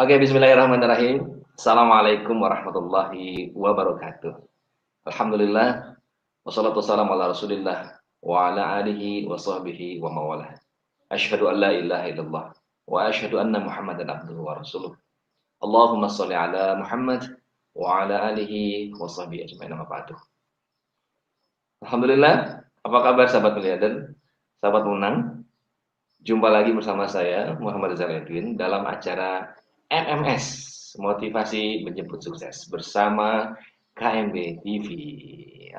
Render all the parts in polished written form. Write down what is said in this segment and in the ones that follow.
Oke, bismillahirrahmanirrahim. Assalamualaikum warahmatullahi wabarakatuh. Alhamdulillah, wassalatu wassalamu ala Rasulillah wa ala alihi wa sahbihi wa mawalah. Asyhadu an la ilaha illallah wa asyhadu anna Muhammadan abduhu wa rasuluh. Allahumma shalli ala Muhammad wa ala alihi wa sahbihi ajmain amma ba'du. Alhamdulillah, apa kabar sahabat miliarder, sahabat menang? Jumpa lagi bersama saya Muhammad Rizal Edwin dalam acara MMS Motivasi Menjemput Sukses bersama KMB TV.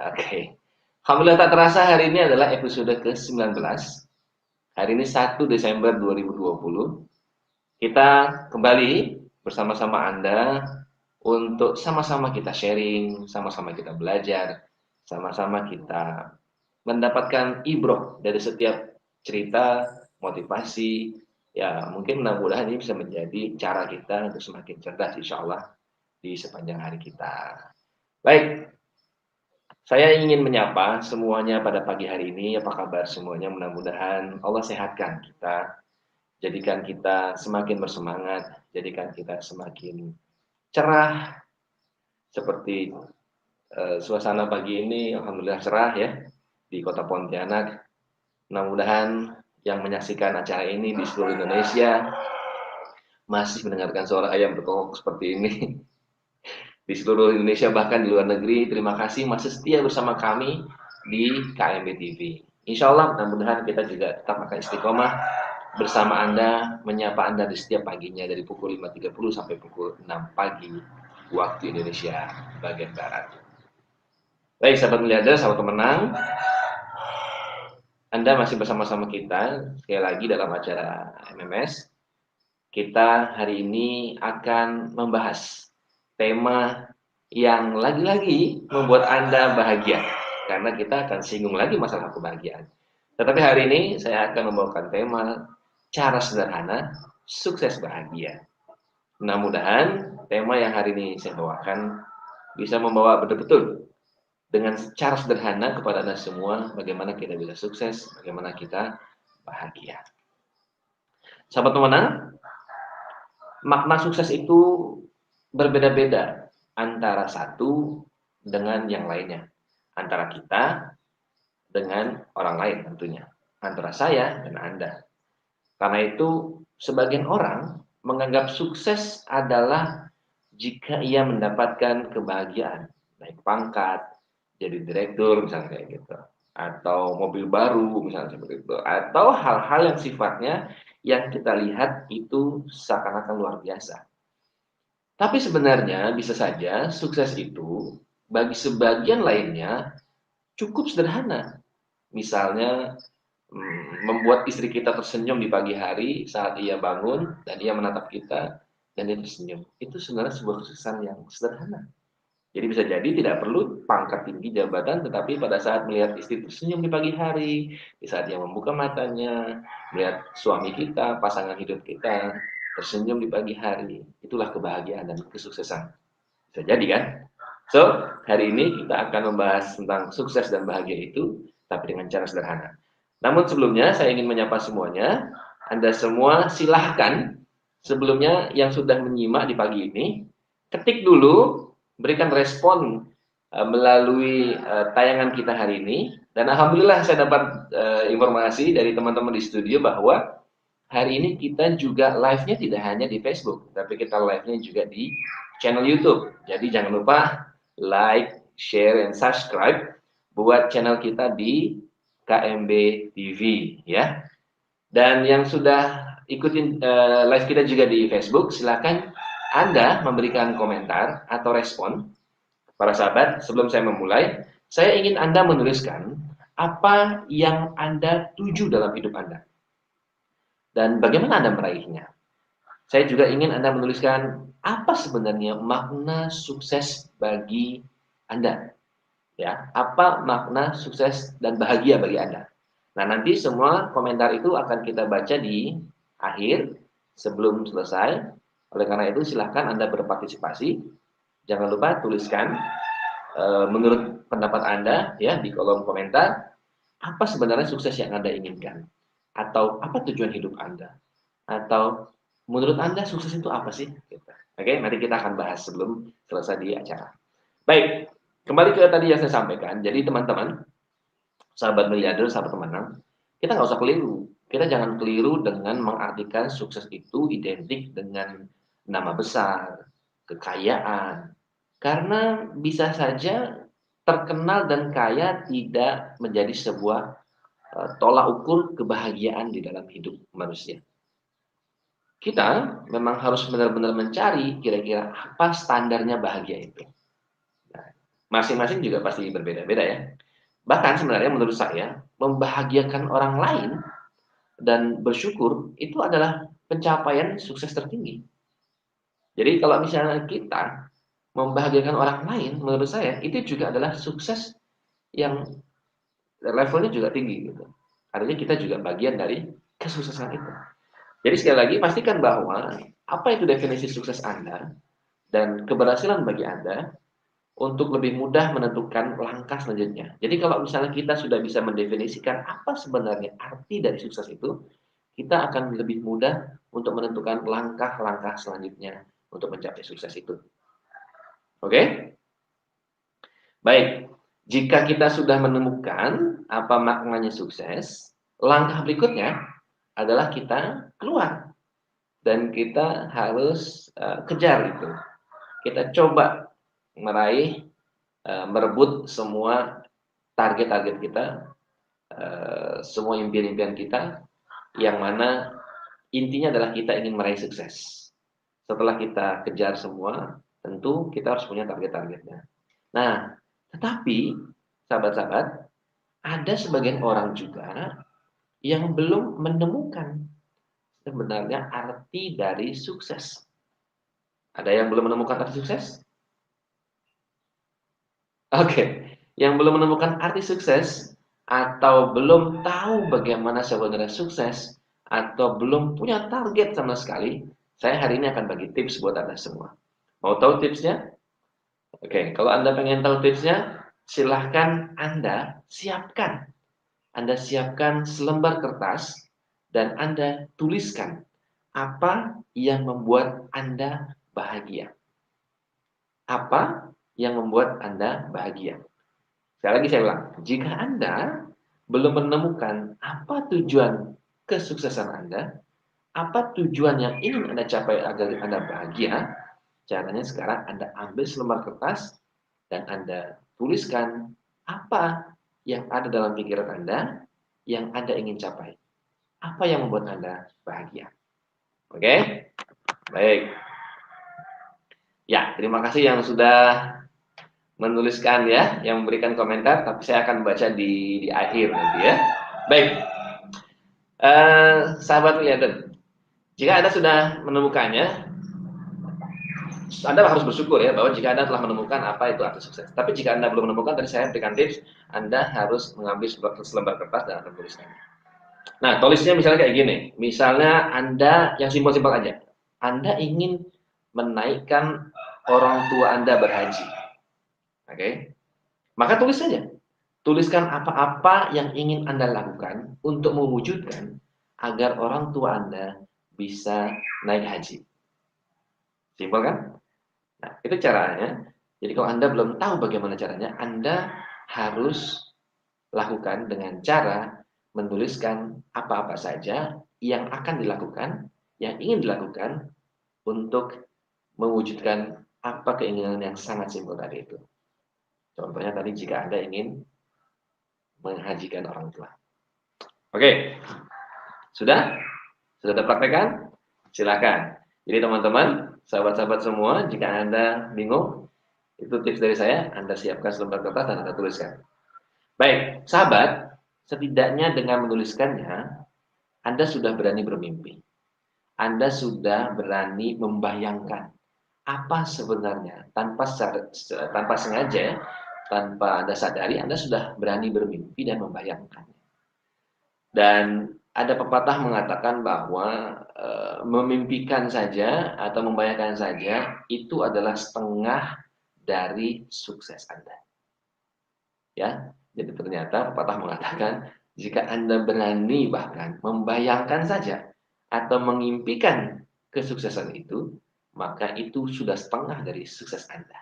Oke. Alhamdulillah tak terasa hari ini adalah episode ke-19. Hari ini 1 Desember 2020. Kita kembali bersama-sama Anda untuk sama-sama kita sharing, sama-sama kita belajar, sama-sama kita mendapatkan ibroh dari setiap cerita, motivasi, ya mungkin mudah-mudahan ini bisa menjadi cara kita untuk semakin cerdas insya Allah di sepanjang hari kita. Baik, saya ingin menyapa semuanya pada pagi hari ini. Apa kabar semuanya? Mudah-mudahan Allah sehatkan kita, jadikan kita semakin bersemangat, jadikan kita semakin cerah. Seperti suasana pagi ini, alhamdulillah cerah ya di kota Pontianak. Mudah-mudahan yang menyaksikan acara ini di seluruh Indonesia masih mendengarkan suara ayam berkokok seperti ini. Di seluruh Indonesia bahkan di luar negeri, terima kasih masih setia bersama kami di KMB TV. Insya Allah mudah-mudahan kita juga tetap akan istiqomah bersama Anda, menyapa Anda di setiap paginya dari pukul 5.30 sampai pukul 6 pagi waktu Indonesia bagian Barat. Baik sahabat miliarder, sahabat pemenang, Anda masih bersama-sama kita sekali lagi dalam acara MMS. Kita hari ini akan membahas tema yang lagi-lagi membuat Anda bahagia, karena kita akan singgung lagi masalah kebahagiaan. Tetapi hari ini saya akan membawakan tema cara sederhana sukses bahagia. Mudah-mudahan tema yang hari ini saya bawakan bisa membawa betul-betul dengan cara sederhana kepada Anda semua bagaimana kita bisa sukses, bagaimana kita bahagia. Sahabat pemenang, makna sukses itu berbeda-beda antara satu dengan yang lainnya. Antara kita dengan orang lain tentunya. Antara saya dan Anda. Karena itu sebagian orang menganggap sukses adalah jika ia mendapatkan kebahagiaan. Naik pangkat, jadi direktur misalnya kayak gitu. Atau mobil baru misalnya seperti itu. Atau hal-hal yang sifatnya yang kita lihat itu seakan-akan luar biasa. Tapi sebenarnya bisa saja sukses itu bagi sebagian lainnya cukup sederhana. Misalnya membuat istri kita tersenyum di pagi hari saat ia bangun dan ia menatap kita dan dia tersenyum. Itu sebenarnya sebuah kesuksesan yang sederhana. Jadi bisa jadi tidak perlu pangkat tinggi jabatan, tetapi pada saat melihat istri tersenyum di pagi hari, di saat dia membuka matanya, melihat suami kita, pasangan hidup kita tersenyum di pagi hari, itulah kebahagiaan dan kesuksesan. Bisa jadi kan? So, hari ini kita akan membahas tentang sukses dan bahagia itu, tapi dengan cara sederhana. Namun sebelumnya saya ingin menyapa semuanya. Anda semua silahkan sebelumnya yang sudah menyimak di pagi ini, ketik dulu, berikan respon melalui tayangan kita hari ini. Dan alhamdulillah saya dapat informasi dari teman-teman di studio bahwa hari ini kita juga live-nya tidak hanya di Facebook, tapi kita live-nya juga di channel YouTube. Jadi jangan lupa like, share, and subscribe buat channel kita di KMB TV ya. Dan yang sudah ikutin live kita juga di Facebook, silakan Anda memberikan komentar atau respon. Para sahabat, sebelum saya memulai, saya ingin Anda menuliskan apa yang Anda tuju dalam hidup Anda. Dan bagaimana Anda meraihnya. Saya juga ingin Anda menuliskan apa sebenarnya makna sukses bagi Anda. Ya, apa makna sukses dan bahagia bagi Anda. Nah, nanti semua komentar itu akan kita baca di akhir sebelum selesai. Oleh karena itu silahkan Anda berpartisipasi. Jangan lupa tuliskan menurut pendapat Anda ya di kolom komentar apa sebenarnya sukses yang Anda inginkan, atau apa tujuan hidup Anda, atau Menurut Anda sukses itu apa sih? Gitu. Oke, nanti kita akan bahas sebelum selesai di acara. Baik, kembali ke tadi yang saya sampaikan. Jadi teman-teman, sahabat miliarder, sahabat pemenang, kita nggak usah keliru. Kita jangan keliru dengan mengartikan sukses itu identik dengan nama besar, kekayaan. Karena bisa saja terkenal dan kaya tidak menjadi sebuah tolak ukur kebahagiaan di dalam hidup manusia. Kita memang harus benar-benar mencari kira-kira apa standarnya bahagia itu. Nah, masing-masing juga pasti berbeda-beda ya. Bahkan sebenarnya menurut saya, membahagiakan orang lain dan bersyukur itu adalah pencapaian sukses tertinggi. Jadi kalau misalnya kita membahagiakan orang lain, menurut saya itu juga adalah sukses yang levelnya juga tinggi gitu. Artinya kita juga bagian dari kesuksesan itu. Jadi sekali lagi pastikan bahwa apa itu definisi sukses Anda dan keberhasilan bagi Anda untuk lebih mudah menentukan langkah selanjutnya. Jadi kalau misalnya kita sudah bisa mendefinisikan apa sebenarnya arti dari sukses itu, kita akan lebih mudah untuk menentukan langkah-langkah selanjutnya untuk mencapai sukses itu. Oke? Baik. Jika kita sudah menemukan apa maknanya sukses, langkah berikutnya adalah kita keluar dan kita harus kejar itu. Kita coba meraih, merebut semua target-target kita, semua impian-impian kita, yang mana intinya adalah kita ingin meraih sukses. Setelah kita kejar semua, tentu kita harus punya target-targetnya. Nah, tetapi sahabat-sahabat, ada sebagian orang juga yang belum menemukan sebenarnya arti dari sukses. Ada yang belum menemukan arti sukses? Oke, yang belum menemukan arti sukses atau belum tahu bagaimana sebenarnya sukses atau belum punya target sama sekali, saya hari ini akan bagi tips buat Anda semua. Mau tahu tipsnya? Oke, kalau Anda pengen tahu tipsnya, silahkan Anda siapkan. Anda siapkan selembar kertas dan Anda tuliskan apa yang membuat Anda bahagia. Apa yang membuat Anda bahagia? Sekali lagi saya ulang, jika Anda belum menemukan apa tujuan kesuksesan Anda, apa tujuan yang ingin Anda capai agar Anda bahagia, caranya sekarang Anda ambil selembar kertas dan Anda tuliskan apa yang ada dalam pikiran Anda yang Anda ingin capai. Apa yang membuat Anda bahagia? Oke? Baik. Ya, terima kasih yang sudah menuliskan ya, yang memberikan komentar, tapi saya akan baca di akhir nanti ya. Baik, sahabat miliarder, jika Anda sudah menemukannya, Anda harus bersyukur ya bahwa jika Anda telah menemukan apa itu arti sukses. Tapi jika Anda belum menemukan, tadi saya berikan tips, Anda harus mengambil selembar kertas dan Anda tuliskan. Nah, tulisnya misalnya kayak gini. Misalnya Anda yang simpel-simpel aja. Anda ingin menaikkan orang tua Anda berhaji. Oke. Maka tulis saja. Tuliskan apa-apa yang ingin Anda lakukan untuk mewujudkan agar orang tua Anda bisa naik haji. Simpel kan? Nah, itu caranya. Jadi kalau Anda belum tahu bagaimana caranya, Anda harus lakukan dengan cara menuliskan apa-apa saja yang akan dilakukan, yang ingin dilakukan untuk mewujudkan apa keinginan yang sangat simpel tadi itu. Contohnya tadi jika Anda ingin menghajikan orang tua. Oke, sudah? Sudah dapatkan? Silakan. Jadi teman-teman, sahabat-sahabat semua, jika Anda bingung, itu tips dari saya, Anda siapkan selembar kertas dan Anda tuliskan. Baik, sahabat, setidaknya dengan menuliskannya, Anda sudah berani bermimpi. Anda sudah berani membayangkan apa sebenarnya tanpa sengaja, tanpa Anda sadari, Anda sudah berani bermimpi dan membayangkan. Dan ada pepatah mengatakan bahwa memimpikan saja atau membayangkan saja itu adalah setengah dari sukses Anda. Ya, jadi ternyata pepatah mengatakan jika Anda berani bahkan membayangkan saja atau mengimpikan kesuksesan itu, maka itu sudah setengah dari sukses Anda.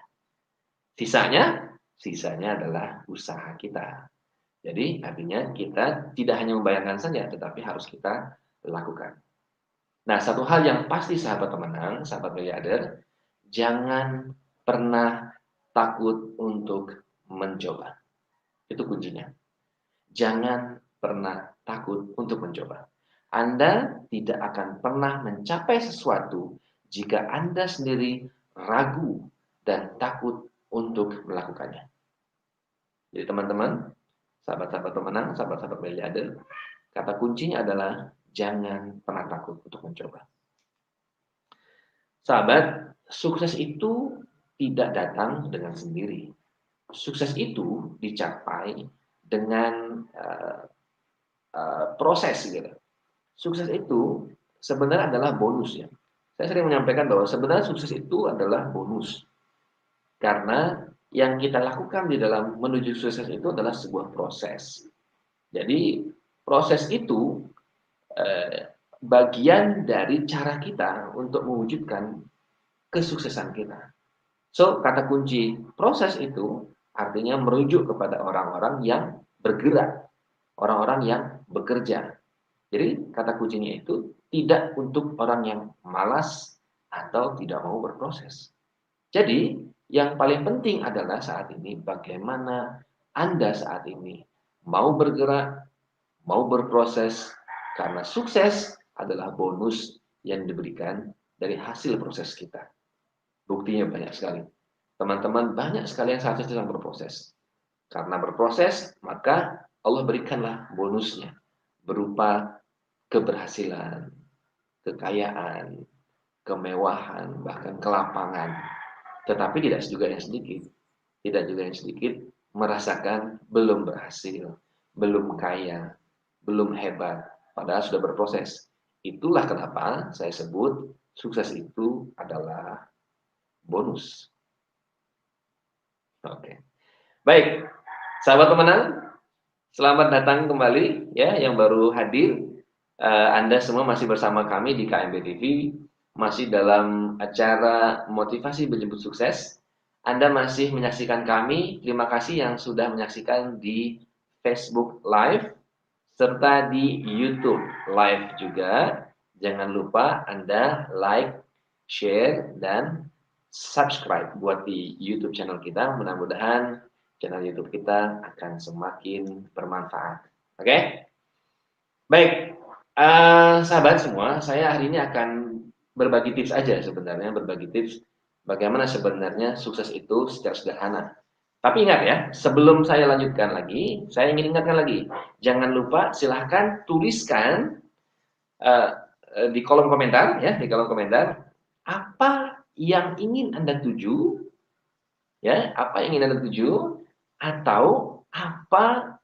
Sisanya adalah usaha kita. Jadi artinya kita tidak hanya membayangkan saja, tetapi harus kita lakukan. Nah, satu hal yang pasti sahabat pemenang, sahabat miliarder, jangan pernah takut untuk mencoba. Itu kuncinya. Jangan pernah takut untuk mencoba. Anda tidak akan pernah mencapai sesuatu jika Anda sendiri ragu dan takut untuk melakukannya. Jadi teman-teman, sahabat-sahabat pemenang, sahabat-sahabat miliarder, kata kuncinya adalah jangan pernah takut untuk mencoba. Sahabat, sukses itu tidak datang dengan sendiri. Sukses itu dicapai dengan proses gitu. Sukses itu sebenarnya adalah bonus ya. Saya sering menyampaikan bahwa sebenarnya sukses itu adalah bonus. Karena yang kita lakukan di dalam menuju sukses itu adalah sebuah proses. Jadi proses itu bagian dari cara kita untuk mewujudkan kesuksesan kita. So, kata kunci proses itu artinya merujuk kepada orang-orang yang bergerak, orang-orang yang bekerja. Jadi, kata kuncinya itu tidak untuk orang yang malas atau tidak mau berproses. Jadi, yang paling penting adalah saat ini bagaimana Anda saat ini mau bergerak, mau berproses, karena sukses adalah bonus yang diberikan dari hasil proses kita. Buktinya banyak sekali. Teman-teman banyak sekali yang saat ini sedang berproses. Karena berproses, maka Allah berikanlah bonusnya berupa keberhasilan, kekayaan, kemewahan, bahkan kelapangan. Tetapi tidak juga yang sedikit. Tidak juga yang sedikit merasakan belum berhasil, belum kaya, belum hebat, padahal sudah berproses. Itulah kenapa saya sebut sukses itu adalah bonus. Oke. Baik, sahabat pemenang, selamat datang kembali ya yang baru hadir. Anda semua masih bersama kami di KMB TV, masih dalam acara motivasi berjemput sukses. Anda masih menyaksikan kami. Terima kasih yang sudah menyaksikan di Facebook Live serta di YouTube Live juga. Jangan lupa Anda like, share, dan subscribe buat di YouTube channel kita. Mudah-mudahan channel YouTube kita akan semakin bermanfaat. Oke? Baik, sahabat semua, saya hari ini akan berbagi tips aja sebenarnya, berbagi tips bagaimana sebenarnya sukses itu secara sederhana. Tapi ingat ya, sebelum saya lanjutkan lagi, saya ingin ingatkan lagi, jangan lupa silahkan tuliskan di kolom komentar ya, di kolom komentar apa yang ingin Anda tuju, ya, apa yang ingin Anda tuju, atau apa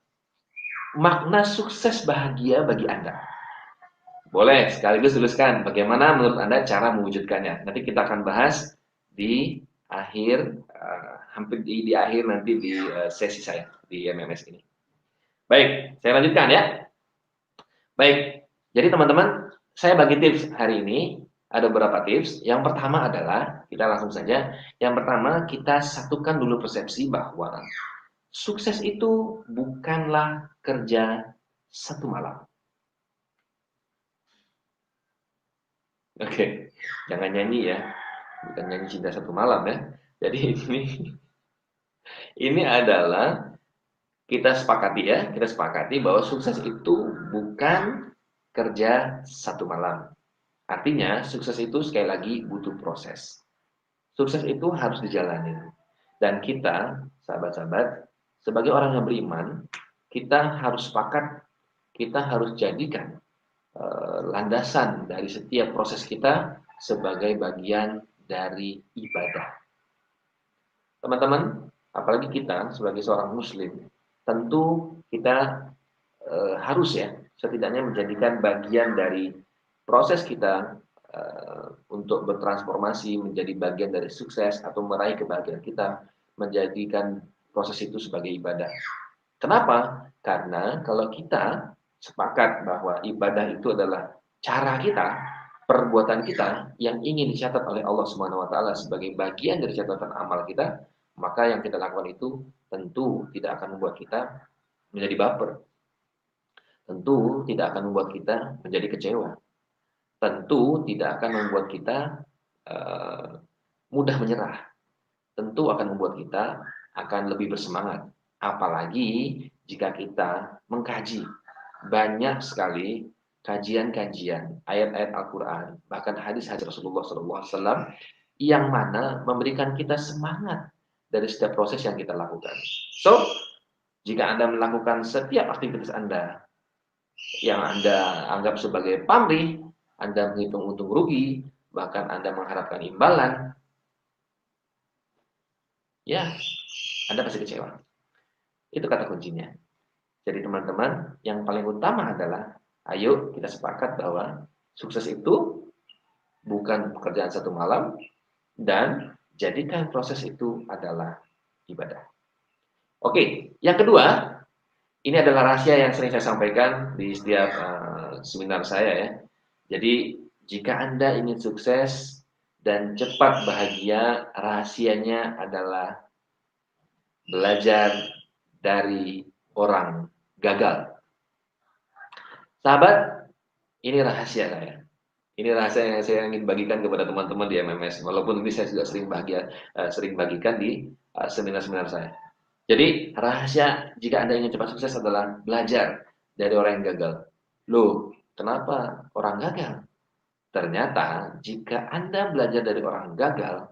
makna sukses bahagia bagi Anda. Boleh sekaligus tuliskan bagaimana menurut Anda cara mewujudkannya. Nanti kita akan bahas di akhir, hampir di akhir nanti di sesi saya di MMS ini. Baik, saya lanjutkan ya. Baik, jadi teman-teman, saya bagi tips hari ini. Ada beberapa tips. Yang pertama adalah, kita langsung saja. Yang pertama, kita satukan dulu persepsi bahwa sukses itu bukanlah kerja satu malam. Oke, jangan nyanyi ya. Bukan nyanyi cinta satu malam ya. Jadi ini adalah kita sepakati bahwa sukses itu bukan kerja satu malam. Artinya sukses itu sekali lagi butuh proses. Sukses itu harus dijalani. Dan kita, sahabat-sahabat, sebagai orang yang beriman, kita harus sepakat, kita harus jadikan landasan dari setiap proses kita sebagai bagian dari ibadah. Teman-teman, apalagi kita sebagai seorang muslim, tentu kita harus ya setidaknya menjadikan bagian dari proses kita untuk bertransformasi menjadi bagian dari sukses atau meraih kebahagiaan kita, menjadikan proses itu sebagai ibadah. Kenapa? Karena kalau kita sepakat bahwa ibadah itu adalah cara kita, perbuatan kita yang ingin dicatat oleh Allah Subhanahu wa taala sebagai bagian dari catatan amal kita, maka yang kita lakukan itu tentu tidak akan membuat kita menjadi baper. Tentu tidak akan membuat kita menjadi kecewa. Tentu tidak akan membuat kita uh, mudah menyerah. Tentu akan membuat kita akan lebih bersemangat. Apalagi jika kita mengkaji banyak sekali kajian-kajian ayat-ayat Al-Quran, bahkan hadis-hadis Rasulullah SAW yang mana memberikan kita semangat dari setiap proses yang kita lakukan. So, jika Anda melakukan setiap aktivitas Anda yang Anda anggap sebagai pamrih, Anda menghitung untung rugi, bahkan Anda mengharapkan imbalan, ya, Anda pasti kecewa. Itu kata kuncinya. Jadi teman-teman, yang paling utama adalah, ayo kita sepakat bahwa sukses itu bukan pekerjaan satu malam, dan jadikan proses itu adalah ibadah. Oke, yang kedua, ini adalah rahasia yang sering saya sampaikan di setiap seminar saya ya. Jadi, jika Anda ingin sukses dan cepat bahagia, rahasianya adalah belajar dari orang gagal. Sahabat, ini rahasia saya. Ini rahasia yang saya ingin bagikan kepada teman-teman di MMS. Walaupun ini saya juga sering bagikan di seminar-seminar saya. Jadi rahasia jika Anda ingin cepat sukses adalah belajar dari orang yang gagal. Loh, kenapa orang gagal? Ternyata jika Anda belajar dari orang gagal,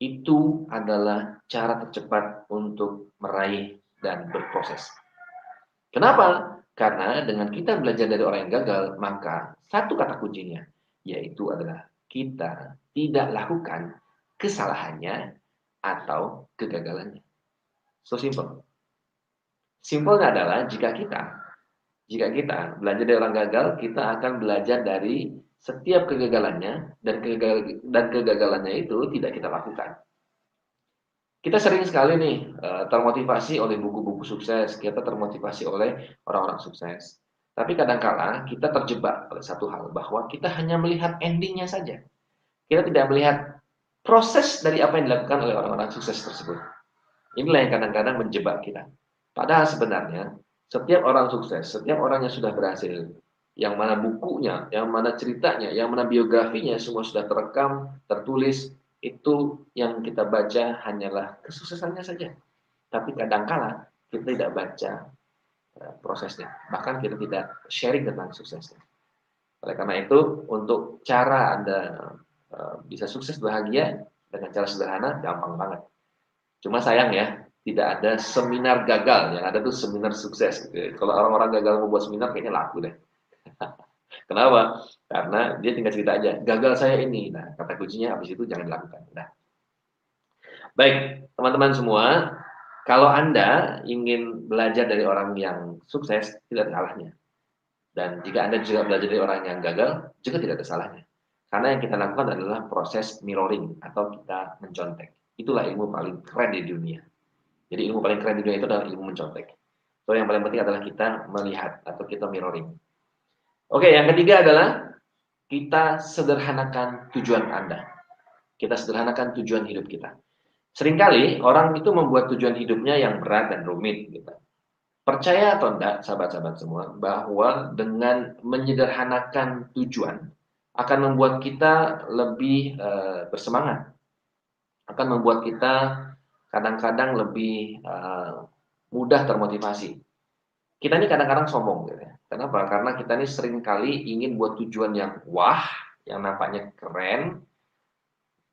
itu adalah cara tercepat untuk meraih dan berproses. Kenapa? Karena dengan kita belajar dari orang yang gagal, maka satu kata kuncinya, yaitu adalah kita tidak lakukan kesalahannya atau kegagalannya. So simple. Simpelnya adalah jika kita belajar dari orang gagal, kita akan belajar dari setiap kegagalannya, dan kegagalannya itu tidak kita lakukan. Kita sering sekali nih termotivasi oleh buku-buku sukses, kita termotivasi oleh orang-orang sukses. Tapi kadangkala kita terjebak oleh satu hal, bahwa kita hanya melihat endingnya saja. Kita tidak melihat proses dari apa yang dilakukan oleh orang-orang sukses tersebut. Inilah yang kadang-kadang menjebak kita. Padahal sebenarnya setiap orang sukses, setiap orang yang sudah berhasil, yang mana bukunya, yang mana ceritanya, yang mana biografinya semua sudah terekam, tertulis, itu yang kita baca hanyalah kesuksesannya saja. Tapi kadangkala kita tidak baca prosesnya, bahkan kita tidak sharing tentang suksesnya. Oleh karena itu, untuk cara Anda bisa sukses bahagia dengan cara sederhana, gampang banget. Cuma sayang ya, tidak ada seminar gagal, yang ada tuh seminar sukses. Gitu. Kalau orang-orang gagal mau buat seminar, kayaknya laku deh. Kenapa? Karena dia tinggal cerita aja, gagal saya ini. Nah, kata kuncinya habis itu jangan dilakukan. Nah. Baik, teman-teman semua, kalau Anda ingin belajar dari orang yang sukses, tidak ada salahnya. Dan jika Anda juga belajar dari orang yang gagal, juga tidak ada salahnya. Karena yang kita lakukan adalah proses mirroring atau kita mencontek. Itulah ilmu paling keren di dunia. Jadi ilmu paling keren di dunia itu adalah ilmu mencontek. So yang paling penting adalah kita melihat atau kita mirroring. Oke, yang ketiga adalah kita sederhanakan tujuan Anda. Kita sederhanakan tujuan hidup kita. Seringkali orang itu membuat tujuan hidupnya yang berat dan rumit. Gitu. Percaya atau enggak, sahabat-sahabat semua, bahwa dengan menyederhanakan tujuan akan membuat kita lebih bersemangat, akan membuat kita kadang-kadang lebih mudah termotivasi. Kita ini kadang-kadang sombong, gitu ya. Kenapa? Karena kita ini sering kali ingin buat tujuan yang wah, yang nampaknya keren,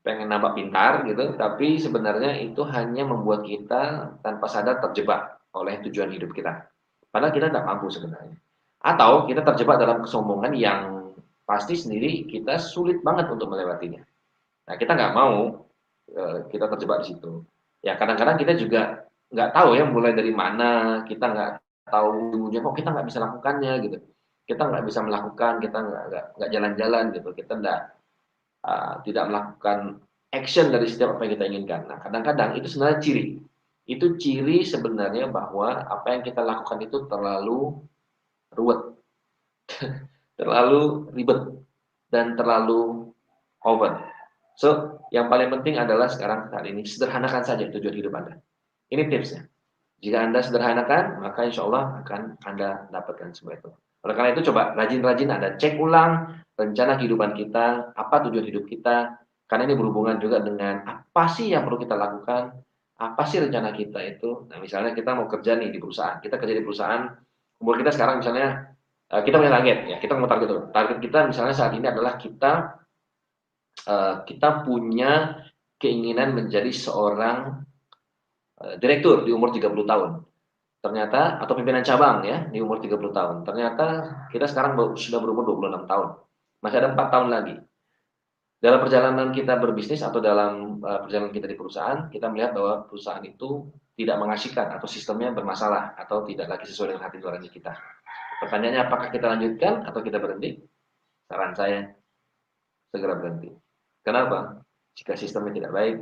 pengen nampak pintar gitu, tapi sebenarnya itu hanya membuat kita tanpa sadar terjebak oleh tujuan hidup kita. Padahal kita tidak mampu sebenarnya. Atau kita terjebak dalam kesombongan yang pasti sendiri kita sulit banget untuk melewatinya. Nah, kita nggak mau kita terjebak di situ. Ya, kadang-kadang kita juga nggak tahu ya mulai dari mana, kita nggak tahu ujungnya kok kita nggak bisa lakukannya gitu. Kita nggak bisa melakukan, kita nggak jalan-jalan gitu, kita tidak melakukan action dari setiap apa yang kita inginkan. Nah, kadang-kadang itu sebenarnya ciri. Itu ciri sebenarnya bahwa apa yang kita lakukan itu terlalu ruwet, terlalu ribet. dan terlalu over. So, yang paling penting adalah sekarang saat ini sederhanakan saja tujuan hidup Anda. Ini tipsnya. Jika Anda sederhanakan, maka insya Allah akan Anda dapatkan semua itu. Oleh karena itu, coba rajin-rajin Anda cek ulang rencana kehidupan kita, apa tujuan hidup kita, karena ini berhubungan juga dengan apa sih yang perlu kita lakukan, apa sih rencana kita itu. Nah, misalnya kita mau kerja nih di perusahaan, kita kerja di perusahaan, umur kita sekarang misalnya, kita punya target, ya kita mau target itu. Target kita misalnya saat ini adalah kita punya keinginan menjadi seorang direktur di umur 30 tahun. Ternyata atau pimpinan cabang ya di umur 30 tahun. Ternyata kita sekarang sudah berumur 26 tahun. Masih ada 4 tahun lagi. Dalam perjalanan kita berbisnis atau dalam perjalanan kita di perusahaan, kita melihat bahwa perusahaan itu tidak mengasihkan atau sistemnya bermasalah atau tidak lagi sesuai dengan hati nurani kita. Pertanyaannya apakah kita lanjutkan atau kita berhenti? Saran saya segera berhenti. Kenapa? Jika sistemnya tidak baik,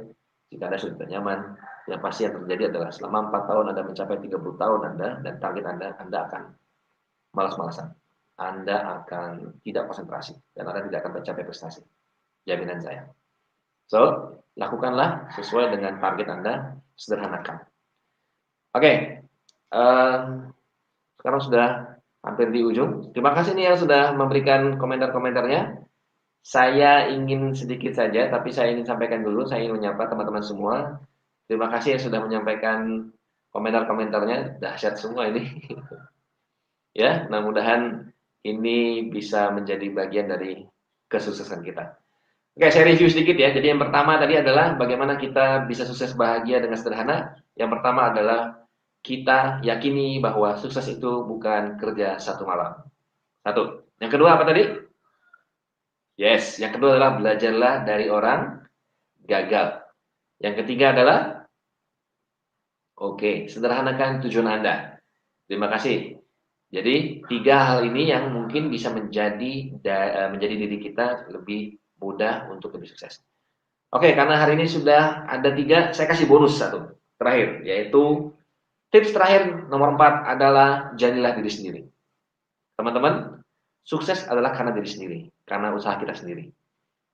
jika Anda sudah nyaman, yang pasti yang terjadi adalah selama 4 tahun Anda mencapai 30 tahun Anda dan target Anda akan malas-malasan. Anda akan tidak konsentrasi dan Anda tidak akan mencapai prestasi. Jaminan saya. So, lakukanlah sesuai dengan target Anda, sederhanakan. Oke, sekarang sudah hampir di ujung. Terima kasih nih yang sudah memberikan komentar-komentarnya. Saya ingin sedikit saja, tapi saya ingin sampaikan dulu, saya ingin menyapa teman-teman semua. Terima kasih yang sudah menyampaikan komentar-komentarnya, dahsyat semua ini. Ya, mudah-mudahan ini bisa menjadi bagian dari kesuksesan kita. Oke, saya review sedikit ya. Jadi yang pertama tadi adalah bagaimana kita bisa sukses bahagia dengan sederhana. Yang pertama adalah kita yakini bahwa sukses itu bukan kerja satu malam. Satu. Yang kedua apa tadi? Yes, yang kedua adalah belajarlah dari orang gagal. Yang ketiga adalah sederhanakan tujuan Anda. Terima kasih. Jadi 3 hal ini yang mungkin bisa menjadi diri kita lebih mudah untuk lebih sukses. Oke, karena hari ini sudah ada 3, saya kasih bonus 1 terakhir, yaitu tips terakhir nomor 4 adalah jadilah diri sendiri. Teman-teman, sukses adalah karena diri sendiri, karena usaha kita sendiri.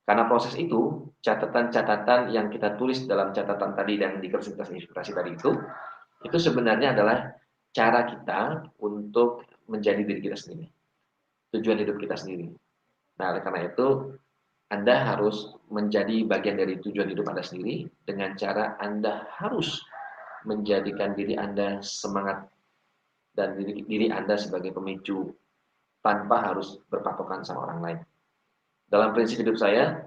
Karena proses itu, catatan-catatan yang kita tulis dalam catatan tadi dan di kertas inspirasi tadi itu sebenarnya adalah cara kita untuk menjadi diri kita sendiri. Tujuan hidup kita sendiri. Nah, oleh karena itu, Anda harus menjadi bagian dari tujuan hidup Anda sendiri dengan cara Anda harus menjadikan diri Anda semangat dan diri Anda sebagai pemicu tanpa harus berpatokan sama orang lain. Dalam prinsip hidup saya,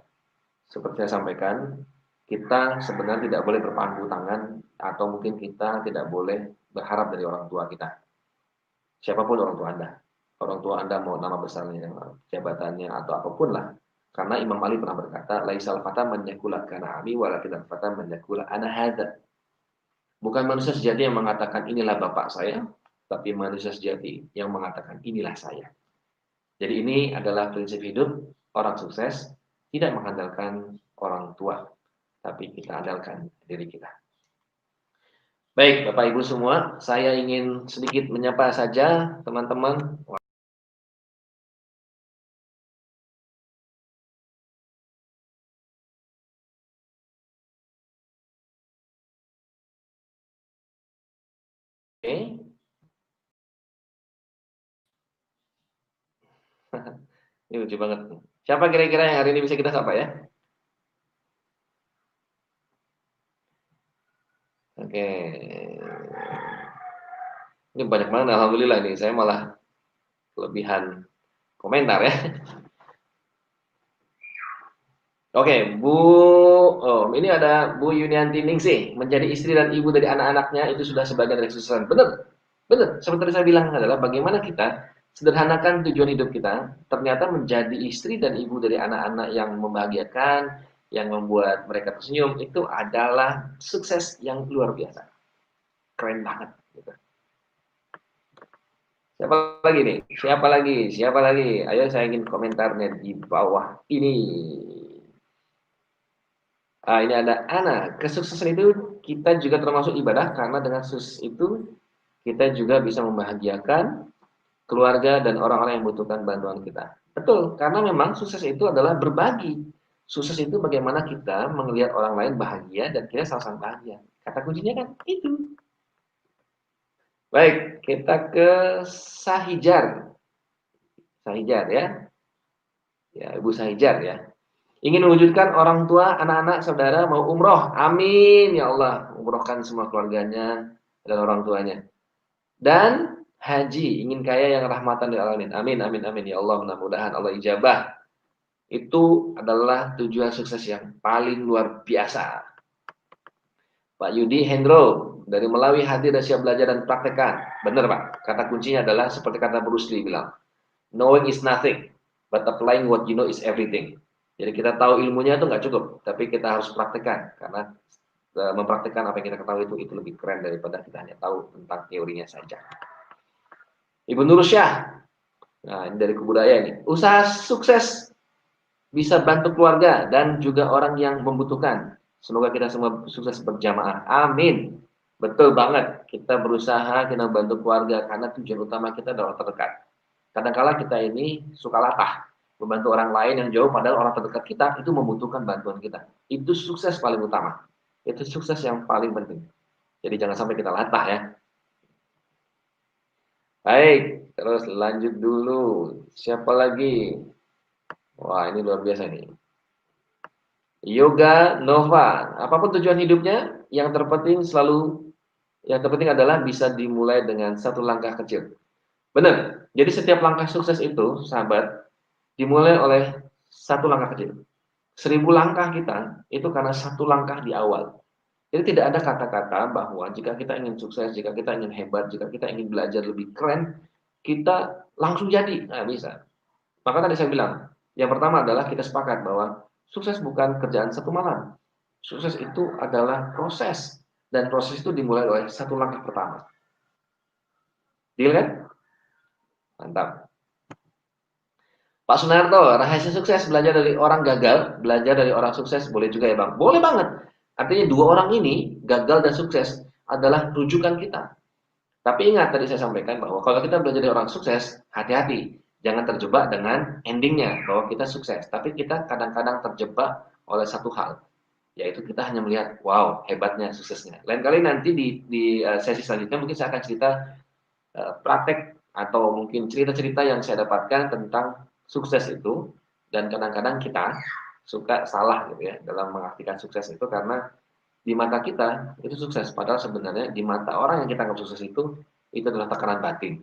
seperti saya sampaikan, kita sebenarnya tidak boleh berpangku tangan atau mungkin kita tidak boleh berharap dari orang tua kita. Siapapun orang tua Anda. Orang tua Anda mau nama besarnya, jabatannya atau apapun lah. Karena Imam Ali pernah berkata, laisal fata man yakula kana abi walakin fata man yakula ana hadza. Bukan manusia sejati yang mengatakan inilah bapak saya, tapi manusia sejati yang mengatakan inilah saya. Jadi ini adalah prinsip hidup orang sukses, tidak mengandalkan orang tua, tapi kita andalkan diri kita. Baik, Bapak Ibu semua, saya ingin sedikit menyapa saja teman-teman. Oke. Ini lucu banget. Siapa kira-kira yang hari ini bisa kita sapa ya? Oke. Ini banyak banget, alhamdulillah ini. Saya malah kelebihan komentar ya. Oke, ini ada Bu Yunianti Ningsih. Menjadi istri dan ibu dari anak-anaknya itu sudah sebagian dari kesuksesan. Benar, benar. Seperti saya bilang adalah bagaimana kita sederhanakan tujuan hidup kita, ternyata menjadi istri dan ibu dari anak-anak yang membahagiakan, yang membuat mereka tersenyum, itu adalah sukses yang luar biasa. Keren banget. Gitu. Siapa lagi nih? Siapa lagi? Siapa lagi? Ayo saya ingin komentarnya di bawah ini. Ini ada Ana. Kesuksesan itu kita juga termasuk ibadah karena dengan sukses itu kita juga bisa membahagiakan keluarga dan orang-orang yang membutuhkan bantuan kita. Betul, karena memang sukses itu adalah berbagi. Sukses itu bagaimana kita melihat orang lain bahagia dan kita sama-sama bahagia. Kata kuncinya kan itu. Baik, kita ke Sahijar. Sahijar ya. Ya, Ibu Sahijar ya. Ingin mewujudkan orang tua, anak-anak, saudara mau umroh. Amin ya Allah. Umrohkan semua keluarganya dan orang tuanya. Dan haji, ingin kaya yang rahmatan lil alamin. Amin, amin, amin ya Allah. Mudah-mudahan Allah ijabah. Itu adalah tujuan sukses yang paling luar biasa. Pak Yudi Hendro dari Melawi hadir dan siap belajar dan praktekkan. Benar Pak. Kata kuncinya adalah seperti kata Bruce Lee bilang, knowing is nothing, but applying what you know is everything. Jadi kita tahu ilmunya itu nggak cukup, tapi kita harus praktekkan karena mempraktekkan apa yang kita ketahui itu lebih keren daripada kita hanya tahu tentang teorinya saja. Ibu Nursyah, nah ini dari kebudayaan ini. Usaha sukses bisa bantu keluarga dan juga orang yang membutuhkan. Semoga kita semua sukses berjamaah. Amin. Betul banget. Kita berusaha, kita bantu keluarga karena tujuan utama kita adalah orang terdekat. Kadang-kala kita ini suka latah membantu orang lain yang jauh padahal orang terdekat kita itu membutuhkan bantuan kita. Itu sukses paling utama. Itu sukses yang paling penting. Jadi jangan sampai kita latah ya. Baik, terus lanjut dulu. Siapa lagi? Wah, ini luar biasa nih. Yoga Nova. Apapun tujuan hidupnya, yang terpenting adalah bisa dimulai dengan satu langkah kecil. Benar. Jadi setiap langkah sukses itu, sahabat, dimulai oleh satu langkah kecil. 1000 langkah kita itu karena satu langkah di awal. Jadi tidak ada kata-kata bahwa jika kita ingin sukses, jika kita ingin hebat, jika kita ingin belajar lebih keren, kita langsung jadi. Nah, bisa. Maka tadi saya bilang, yang pertama adalah kita sepakat bahwa sukses bukan kerjaan satu malam. Sukses itu adalah proses. Dan proses itu dimulai oleh satu langkah pertama. Deal kan? Mantap. Pak Sunarto, rahasia sukses belajar dari orang gagal, belajar dari orang sukses, boleh juga ya Bang? Boleh banget. Artinya dua orang ini, gagal dan sukses, adalah rujukan kita. Tapi ingat tadi saya sampaikan bahwa kalau kita belajar dari orang sukses, hati-hati. Jangan terjebak dengan endingnya bahwa kita sukses. Tapi kita kadang-kadang terjebak oleh satu hal. Yaitu kita hanya melihat, wow, hebatnya suksesnya. Lain kali nanti di sesi selanjutnya mungkin saya akan cerita praktek atau mungkin cerita-cerita yang saya dapatkan tentang sukses itu. Dan kadang-kadang kita suka salah gitu ya dalam mengartikan sukses itu karena di mata kita itu sukses padahal sebenarnya di mata orang yang kita anggap sukses itu adalah tekanan batin.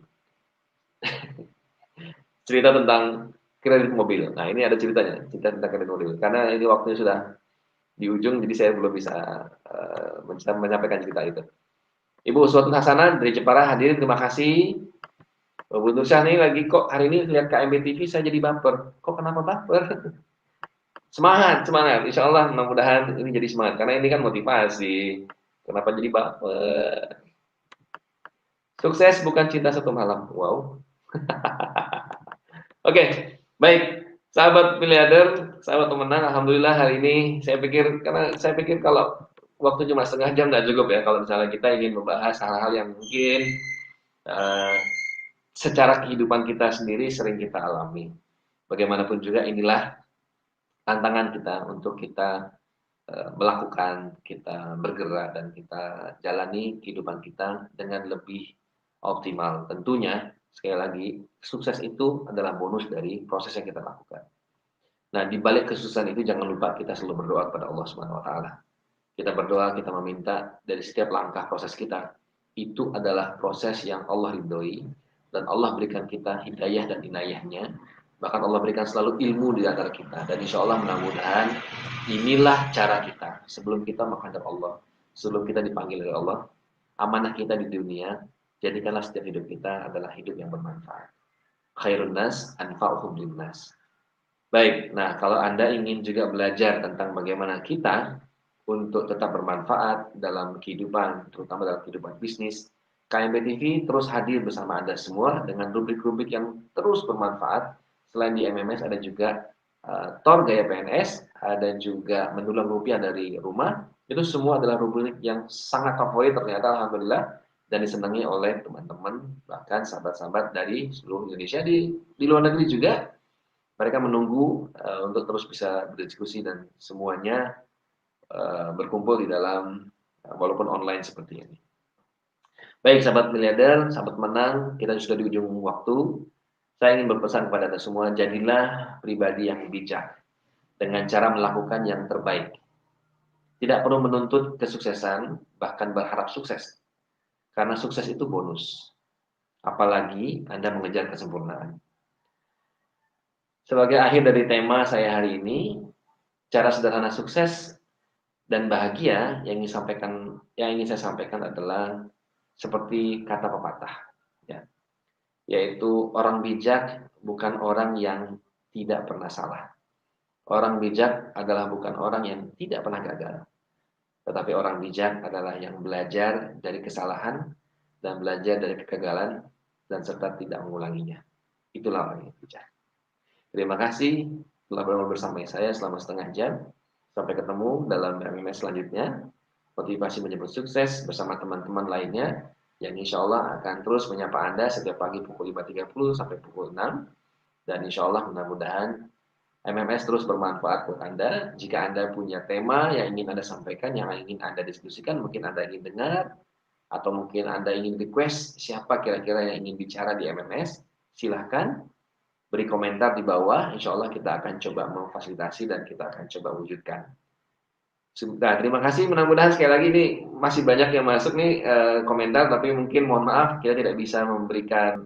Cerita tentang kredit mobil. Nah, ini ada ceritanya, cerita tentang kredit mobil. Karena ini waktunya sudah di ujung jadi saya belum bisa menyampaikan cerita itu. Ibu Uswatun Hasanah dari Jepara hadirin, terima kasih. Bu Nursyah nih lagi kok hari ini lihat KMB TV saya jadi baper. Kok kenapa baper? Semangat, semangat. Insya Allah mudah-mudahan ini jadi semangat karena ini kan motivasi. Kenapa jadi baper? Sukses bukan cinta satu malam. Wow. Oke, baik. Sahabat miliarder, sahabat temenan, alhamdulillah hari ini saya pikir kalau waktu cuma setengah jam tidak cukup ya kalau misalnya kita ingin membahas hal-hal yang mungkin uh, secara kehidupan kita sendiri sering kita alami. Bagaimanapun juga inilah tantangan kita untuk kita melakukan, kita bergerak dan kita jalani kehidupan kita dengan lebih optimal. Tentunya sekali lagi sukses itu adalah bonus dari proses yang kita lakukan. Nah, di balik kesuksesan itu jangan lupa kita selalu berdoa kepada Allah Subhanahu wa taala. Kita berdoa, kita meminta dari setiap langkah proses kita. Itu adalah proses yang Allah ridhoi dan Allah berikan kita hidayah dan inayahnya. Bahkan Allah berikan selalu ilmu di antara kita. Dan insya Allah mudah-mudahan inilah cara kita. Sebelum kita menghadap Allah, sebelum kita dipanggil oleh Allah, amanah kita di dunia, jadikanlah setiap hidup kita adalah hidup yang bermanfaat. Khairun nas anfa'uhum linnas. Baik, nah kalau Anda ingin juga belajar tentang bagaimana kita untuk tetap bermanfaat dalam kehidupan, terutama dalam kehidupan bisnis, KMB TV terus hadir bersama Anda semua dengan rubrik-rubrik yang terus bermanfaat. Selain di MMS ada juga Tor Gaya PNS, ada juga mendulang rupiah dari rumah. Itu semua adalah rubrik yang sangat favorit ternyata alhamdulillah dan disenangi oleh teman-teman bahkan sahabat-sahabat dari seluruh Indonesia di luar negeri juga. Mereka menunggu untuk terus bisa berdiskusi dan semuanya berkumpul di dalam walaupun online seperti ini. Baik sahabat miliarder, sahabat menang, kita sudah di ujung waktu. Saya ingin berpesan kepada Anda semua, jadilah pribadi yang bijak dengan cara melakukan yang terbaik. Tidak perlu menuntut kesuksesan, bahkan berharap sukses. Karena sukses itu bonus. Apalagi Anda mengejar kesempurnaan. Sebagai akhir dari tema saya hari ini, cara sederhana sukses dan bahagia yang ingin saya sampaikan adalah seperti kata pepatah, ya, yaitu orang bijak bukan orang yang tidak pernah salah. Orang bijak adalah bukan orang yang tidak pernah gagal, tetapi orang bijak adalah yang belajar dari kesalahan dan belajar dari kegagalan dan serta tidak mengulanginya. Itulah orang yang bijak. Terima kasih telah bersama bersama saya selama setengah jam. Sampai ketemu dalam MMS selanjutnya. Motivasi menyebut sukses bersama teman-teman lainnya yang insya Allah akan terus menyapa Anda setiap pagi pukul 5.30 sampai pukul 6. Dan insya Allah mudah-mudahan MMS terus bermanfaat buat Anda. Jika Anda punya tema yang ingin Anda sampaikan, yang ingin Anda diskusikan, mungkin Anda ingin dengar, atau mungkin Anda ingin request siapa kira-kira yang ingin bicara di MMS, silahkan beri komentar di bawah. Insya Allah kita akan coba memfasilitasi dan kita akan coba wujudkan. Nah, terima kasih. Mudah-mudahan sekali lagi ini masih banyak yang masuk nih komentar, tapi mungkin mohon maaf kita tidak bisa memberikan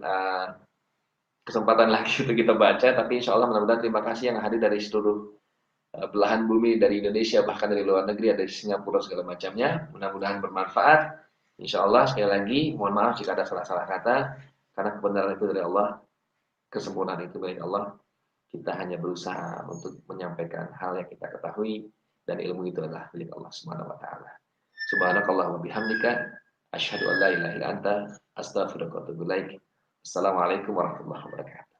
kesempatan lagi untuk kita baca. Tapi insya Allah mudah-mudahan terima kasih yang hadir dari seluruh belahan bumi, dari Indonesia bahkan dari luar negeri, ada di Singapura segala macamnya. Mudah-mudahan bermanfaat. Insya Allah sekali lagi mohon maaf jika ada salah-salah kata, karena kebenaran itu dari Allah, kesempurnaan itu dari Allah. Kita hanya berusaha untuk menyampaikan hal yang kita ketahui, dan ilmu itu adalah milik Allah Subhanahu wa taala. Subhanakallah wa bihamdika asyhadu an la ilaha illa anta astaghfiruka wa atubu ilaik. Assalamualaikum warahmatullahi wabarakatuh.